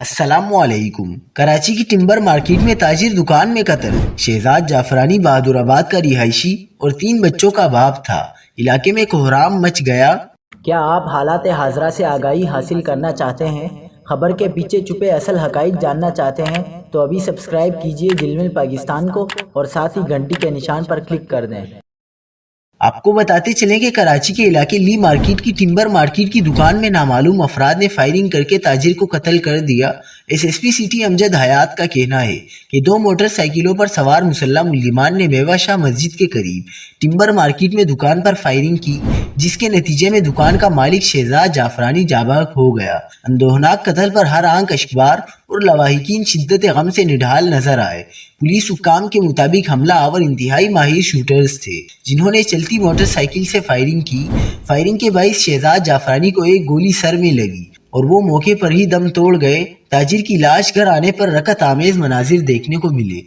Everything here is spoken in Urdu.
السلام علیکم۔ کراچی کی ٹمبر مارکیٹ میں تاجر دکان میں قتل، شہزاد جعفرانی بہادر آباد کا رہائشی اور 3 بچوں کا باپ تھا۔ علاقے میں کوہرام مچ گیا۔ کیا آپ حالات حاضرہ سے آگاہی حاصل کرنا چاہتے ہیں؟ خبر کے پیچھے چھپے اصل حقائق جاننا چاہتے ہیں تو ابھی سبسکرائب کیجئے جلمل پاکستان کو اور ساتھ ہی گھنٹی کے نشان پر کلک کر دیں۔ آپ کو بتاتے چلیں کہ کراچی کے علاقے لی مارکیٹ کی ٹمبر مارکیٹ کی دکان میں نامعلوم افراد نے فائرنگ کر کے تاجر کو قتل کر دیا۔ ایس ایس پی سٹی امجد حیات کا کہنا ہے کہ 2 موٹر سائیکلوں پر سوار مسلح ملزمان نے بیوہ شاہ مسجد کے قریب ٹمبر مارکیٹ میں دکان پر فائرنگ کی، جس کے نتیجے میں دکان کا مالک شہزاد جعفرانی جاں بحق ہو گیا۔ اندوہناک قتل پر ہر آنکھ اشکبار اور لواحقین شدت غم سے نڈھال نظر آئے۔ پولیس حکام کے مطابق حملہ آور انتہائی ماہر شوٹرز تھے، جنہوں نے چلتی موٹر سائیکل سے فائرنگ کی۔ فائرنگ کے باعث شہزاد جعفرانی کو ایک گولی سر میں لگی اور وہ موقع پر ہی دم توڑ گئے۔ تاجر کی لاش گھر آنے پر رکت آمیز مناظر دیکھنے کو ملے۔